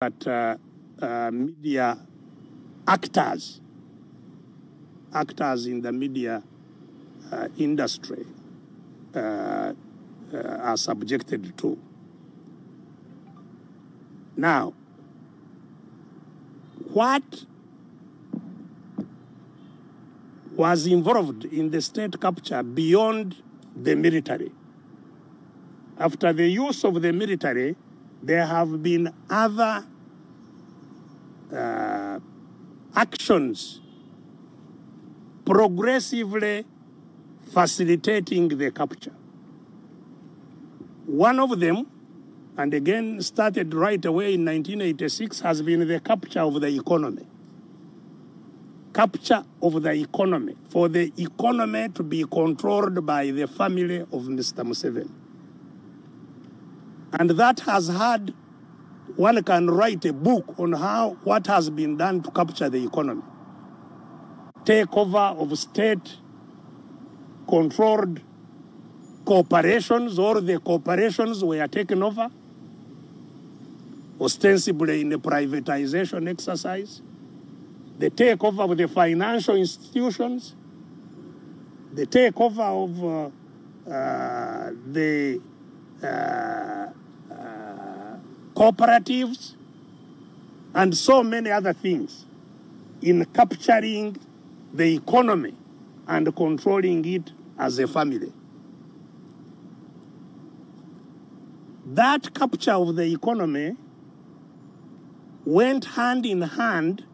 that media actors in the media industry are subjected to. Now, what was involved in the state capture beyond the military? After the use of the military, there have been other actions progressively facilitating the capture. One of them, and again started right away in 1986, has been the capture of the economy. Capture of the economy, for the economy to be controlled by the family of Mr. Museveni. And that has had, one can write a book on what has been done to capture the economy. Takeover of state-controlled corporations, or the corporations were taken over, ostensibly in a privatization exercise. The takeover of the financial institutions, the takeover of the cooperatives, and so many other things in capturing the economy and controlling it as a family. That capture of the economy went hand in hand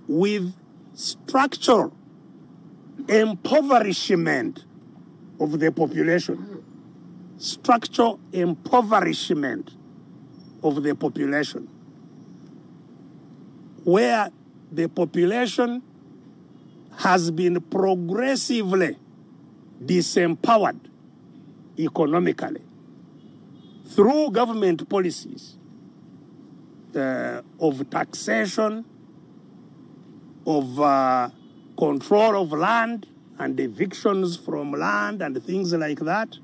with structural impoverishment of the population. Structural impoverishment of the population, where the population has been progressively disempowered economically through government policies of taxation, of control of land and evictions from land and things like that,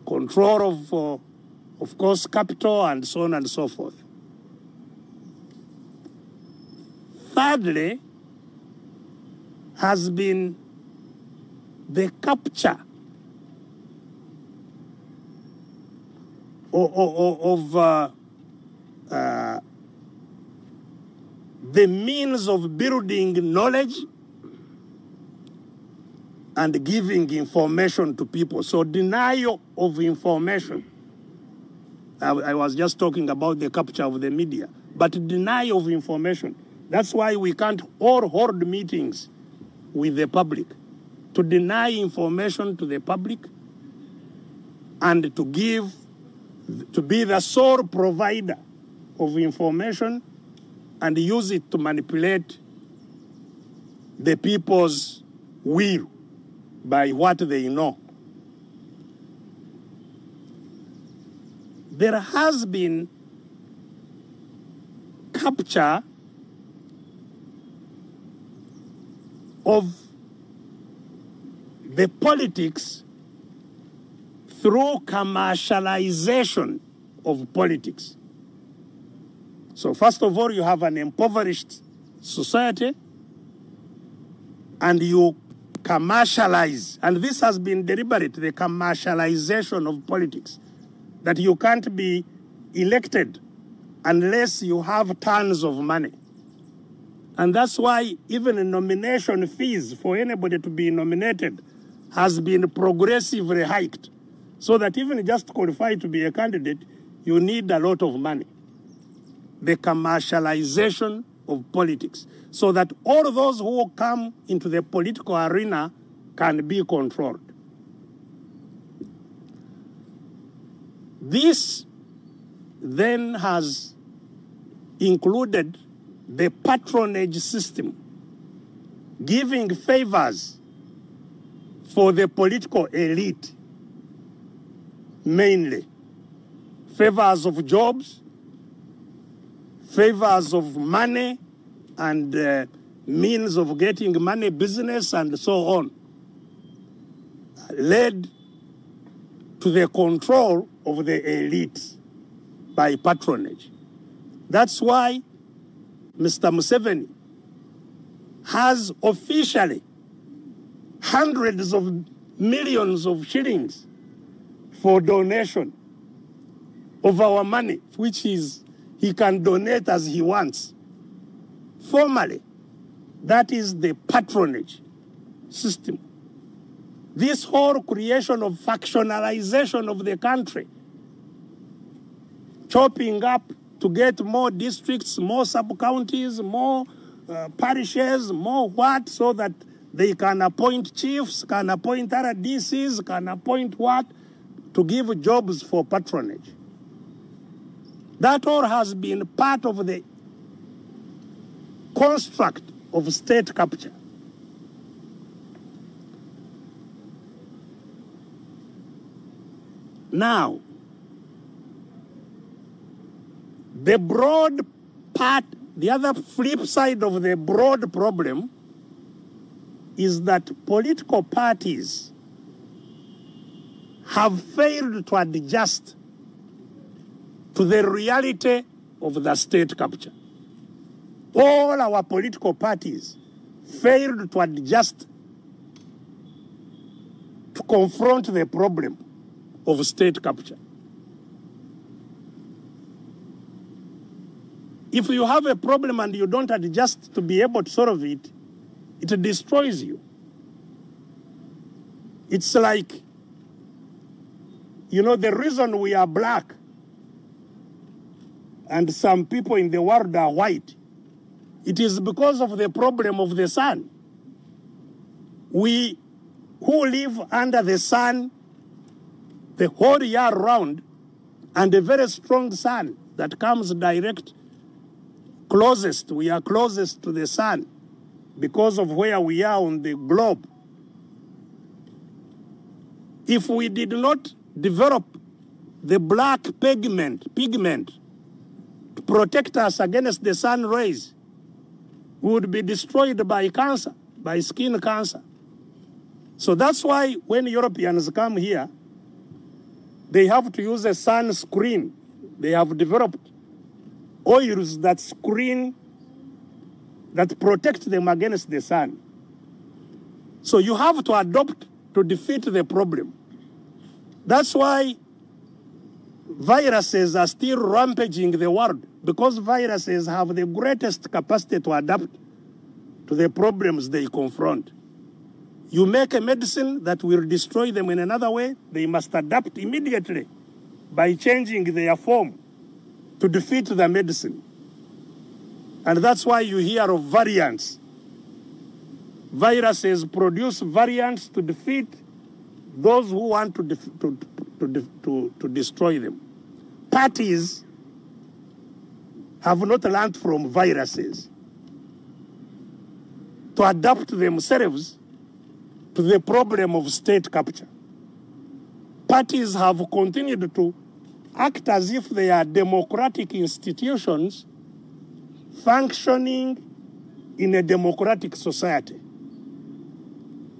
control of course, capital and so on and so forth. Thirdly, has been the capture of the means of building knowledge and giving information to people. So denial of information. I was just talking about the capture of the media, but denial of information. That's why we can't all hold meetings with the public, to deny information to the public and to be the sole provider of information and use it to manipulate the people's will by what they know. There has been capture of the politics through commercialization of politics. So first of all, you have an impoverished society and you commercialize, and this has been deliberate, the commercialization of politics, that you can't be elected unless you have tons of money. And that's why even nomination fees for anybody to be nominated has been progressively hiked, so that even just to qualify to be a candidate, you need a lot of money. The commercialization of politics, so that all those who come into the political arena can be controlled. This then has included the patronage system, giving favors for the political elite, mainly favors of jobs, favors of money and means of getting money, business and so on, led to the control of the elite. by patronage. That's why Mr. Museveni has officially hundreds of millions of shillings for donation of our money, which he can donate as he wants. Formally, that is the patronage system. This whole creation of factionalization of the country, chopping up to get more districts, more sub-counties, more parishes, more what, so that they can appoint chiefs, can appoint RDCs, can appoint what, to give jobs for patronage. That all has been part of the construct of state capture. Now, the broad part, the other flip side of the broad problem is that political parties have failed to adjust to the reality of the state capture. All our political parties failed to adjust to confront the problem of state capture. If you have a problem and you don't adjust to be able to solve it, it destroys you. It's like, you know, the reason we are black and some people in the world are white, it is because of the problem of the sun. We who live under the sun the whole year round, and a very strong sun that comes direct closest, we are closest to the sun because of where we are on the globe. If we did not develop the black pigment to protect us against the sun rays, we would be destroyed by cancer, by skin cancer. So that's why when Europeans come here, they have to use a sunscreen. They have developed oils that screen, that protect them against the sun. So you have to adopt to defeat the problem. That's why viruses are still rampaging the world, because viruses have the greatest capacity to adapt to the problems they confront. You make a medicine that will destroy them in another way, they must adapt immediately by changing their form to defeat the medicine. And that's why you hear of variants. Viruses produce variants to defeat those who want to destroy them. Parties have not learned from viruses to adapt themselves to the problem of state capture. Parties have continued to act as if they are democratic institutions functioning in a democratic society,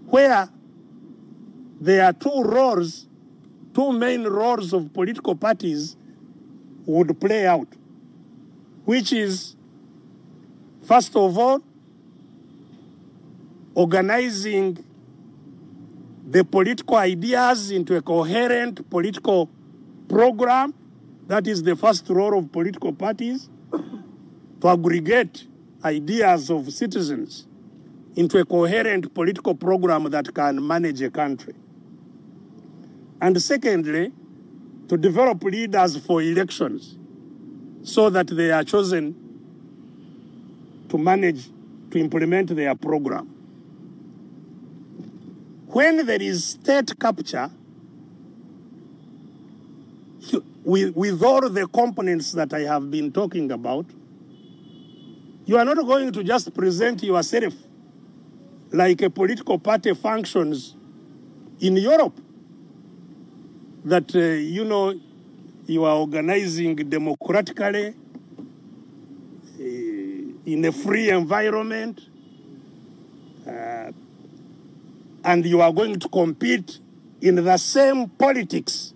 where there are two main roles of political parties would play out, which is, first of all, organizing the political ideas into a coherent political program. That is the first role of political parties, to aggregate ideas of citizens into a coherent political program that can manage a country. And secondly, to develop leaders for elections so that they are chosen to manage, to implement their program. When there is state capture, with all the components that I have been talking about, you are not going to just present yourself like a political party functions in Europe, that, you know, you are organizing democratically in a free environment, and you are going to compete in the same politics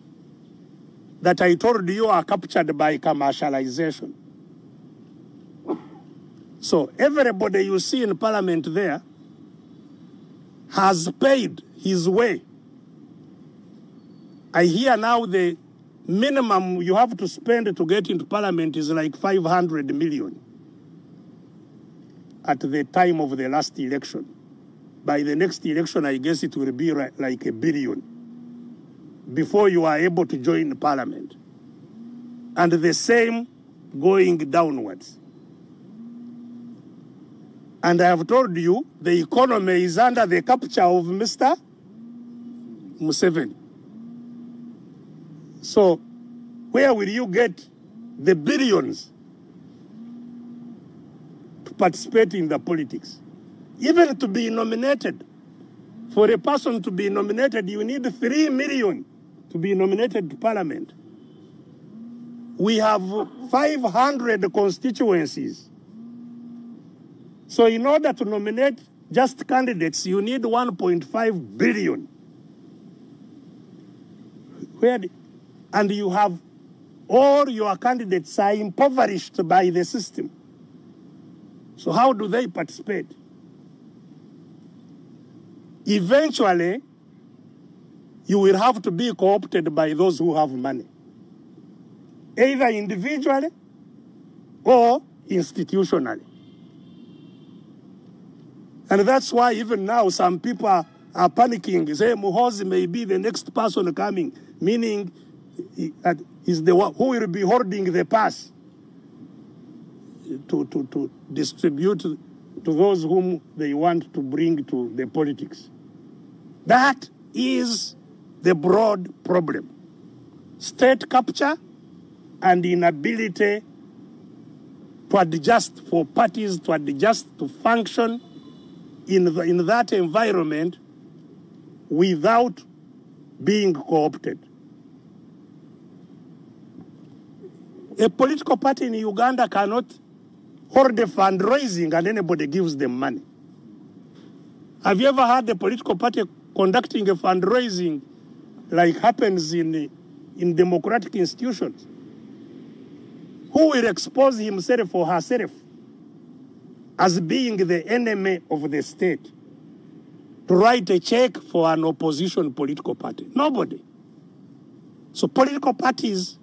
that I told you are captured by commercialization. So everybody you see in parliament there has paid his way. I hear now the minimum you have to spend to get into parliament is like 500 million at the time of the last election. By the next election, I guess it will be like $1 billion before you are able to join parliament. And the same going downwards. And I have told you, the economy is under the capture of Mr. Museveni. So, where will you get the billions to participate in the politics? Even to be nominated, for a person to be nominated, you need 3 million to be nominated to parliament. We have 500 constituencies. So in order to nominate just candidates, you need 1.5 billion. And you have all your candidates are impoverished by the system. So how do they participate? Eventually, you will have to be co-opted by those who have money, either individually or institutionally. And that's why even now some people are panicking, say Muhoozi may be the next person coming, meaning that he's the one who will be holding the pass to distribute to those whom they want to bring to the politics. That is the broad problem. State capture and inability to adjust for parties, to adjust to function in that environment without being co-opted. A political party in Uganda cannot hold a fundraising and anybody gives them money. Have you ever had a political party conducting a fundraising like happens in democratic institutions? Who will expose himself or herself as being the enemy of the state to write a check for an opposition political party? Nobody. So political parties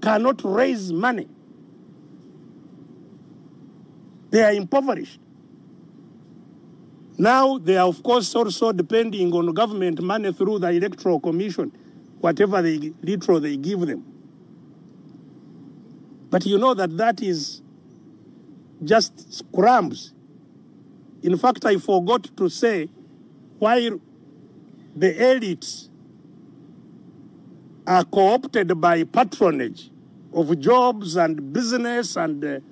cannot raise money. They are impoverished. Now they are, of course, also depending on government money through the Electoral Commission, whatever little they give them. But you know that is just scrums. In fact, I forgot to say, while the elites are co-opted by patronage of jobs and business and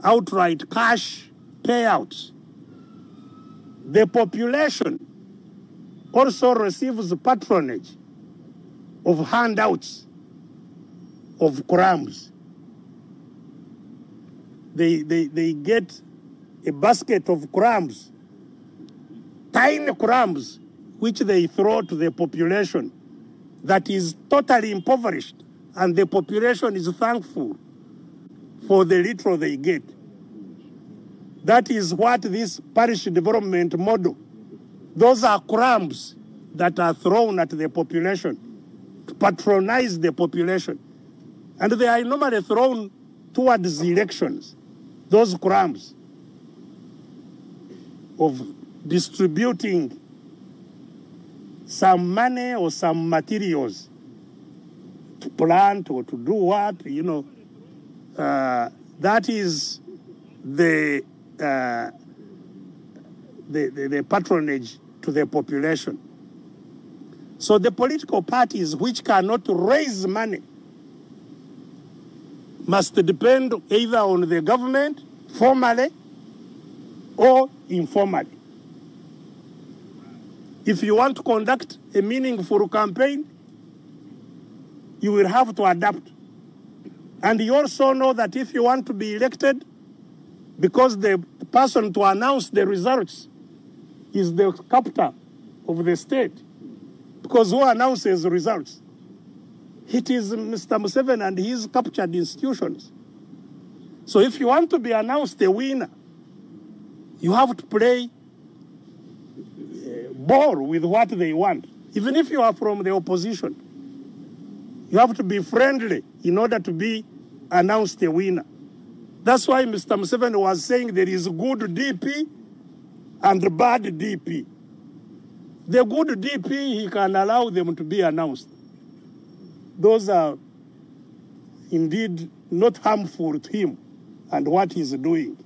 outright cash payouts, the population also receives patronage of handouts of crumbs. They get a basket of crumbs, tiny crumbs, which they throw to the population that is totally impoverished, and the population is thankful for the little they get. That is what this parish development model, those are crumbs that are thrown at the population to patronize the population. And they are normally thrown towards the elections, those crumbs of distributing some money or some materials to plant or to do what, you know. That is the patronage to the population. So the political parties which cannot raise money must depend either on the government, formally or informally. If you want to conduct a meaningful campaign, you will have to adapt. And you also know that if you want to be elected, because the person to announce the results is the capital of the state, because who announces the results? It is Mr. Museveni and his captured institutions. So if you want to be announced a winner, you have to play ball with what they want. Even if you are from the opposition, you have to be friendly in order to be announced a winner. That's why Mr. Museveni was saying there is good DP and bad DP. The good DP, he can allow them to be announced. Those are indeed not harmful to him and what he's doing.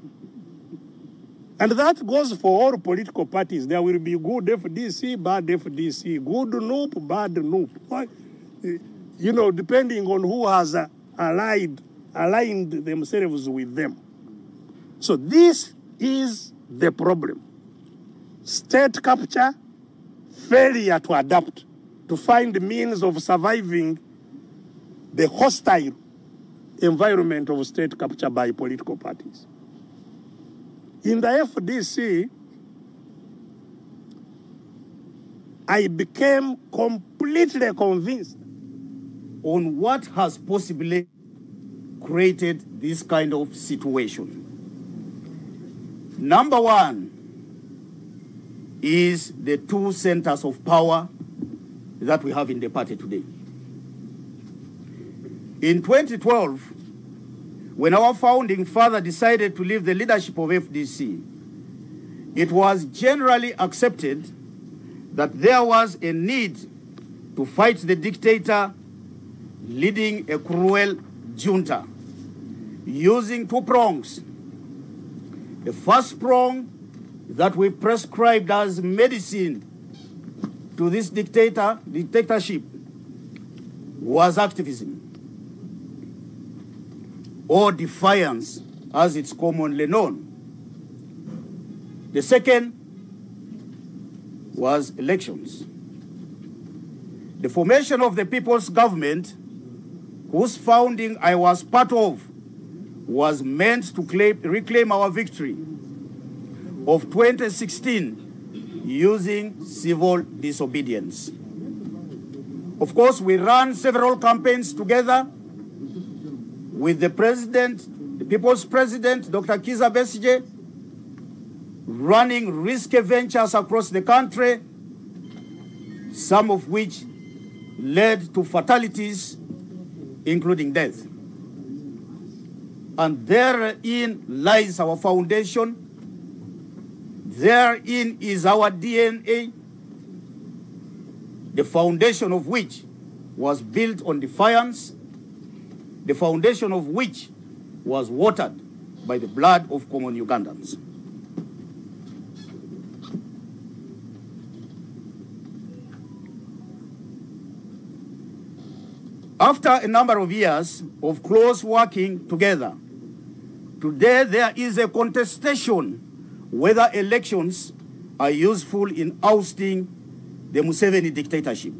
And that goes for all political parties. There will be good FDC, bad FDC, good NUP, bad NUP. You know, depending on who has aligned themselves with them. So this is the problem. State capture, failure to adapt, to find means of surviving the hostile environment of state capture by political parties. In the FDC, I became completely convinced on what has possibly created this kind of situation. Number one is the two centers of power that we have in the party today. In 2012, when our founding father decided to leave the leadership of FDC, it was generally accepted that there was a need to fight the dictator leading a cruel junta using two prongs. The first prong that we prescribed as medicine to this dictatorship was activism, or defiance as it's commonly known. The second was elections. The formation of the People's Government, whose founding I was part of, was meant to reclaim our victory of 2016 using civil disobedience. Of course, we ran several campaigns together with the president, the People's President, Dr. Besigye, running risky ventures across the country, some of which led to fatalities, including death. And therein lies our foundation. Therein is our DNA, the foundation of which was built on defiance, the foundation of which was watered by the blood of common Ugandans. After a number of years of close working together, today there is a contestation whether elections are useful in ousting the Museveni dictatorship.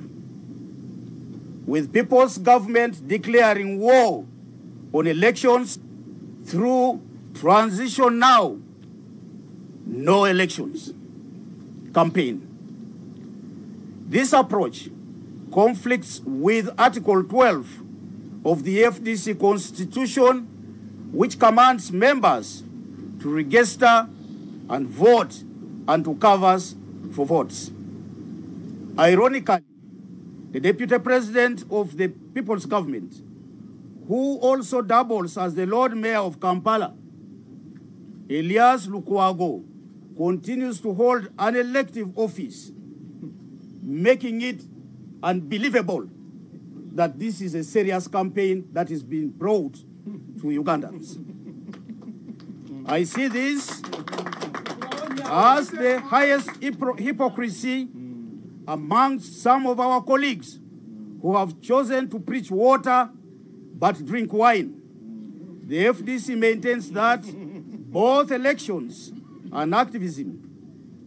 With People's Government declaring war on elections through transition now, no elections campaign. This approach conflicts with Article 12 of the FDC Constitution, which commands members to register and vote and to canvass for votes. Ironically, the Deputy President of the People's Government, who also doubles as the Lord Mayor of Kampala, Elias Lukwago, continues to hold an elective office, making it unbelievable that this is a serious campaign that is being brought to Ugandans. I see this as the highest hypocrisy amongst some of our colleagues who have chosen to preach water but drink wine. The FDC maintains that both elections and activism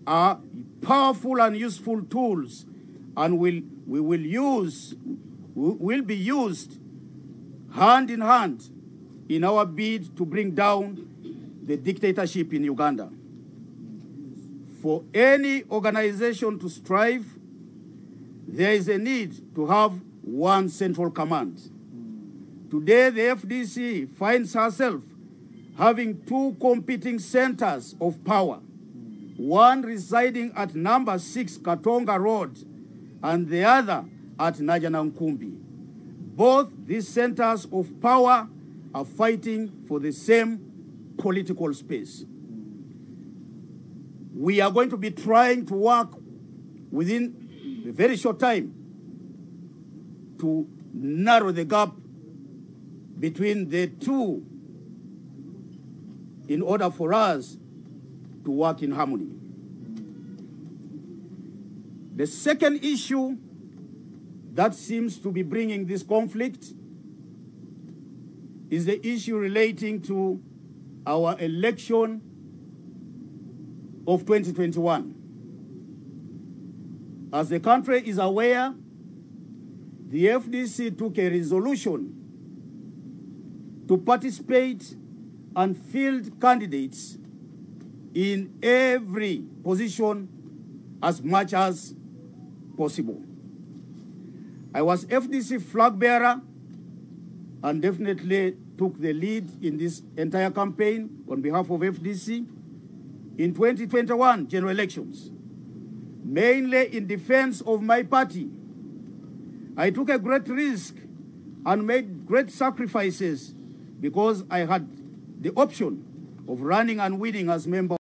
are powerful and useful tools and will be used hand in hand in our bid to bring down the dictatorship in Uganda. For any organization to strive, there is a need to have one central command. Today, the FDC finds herself having two competing centers of power, one residing at number 6 Katonga Road and the other at Najanankumbi. Both these centers of power are fighting for the same political space. We are going to be trying to work within a very short time to narrow the gap between the two in order for us to work in harmony. The second issue that seems to be bringing this conflict is the issue relating to our election of 2021. As the country is aware, the FDC took a resolution to participate and field candidates in every position as much as possible. I was FDC flag bearer and definitely took the lead in this entire campaign on behalf of FDC in 2021 general elections, mainly in defense of my party. I took a great risk and made great sacrifices because I had the option of running and winning as member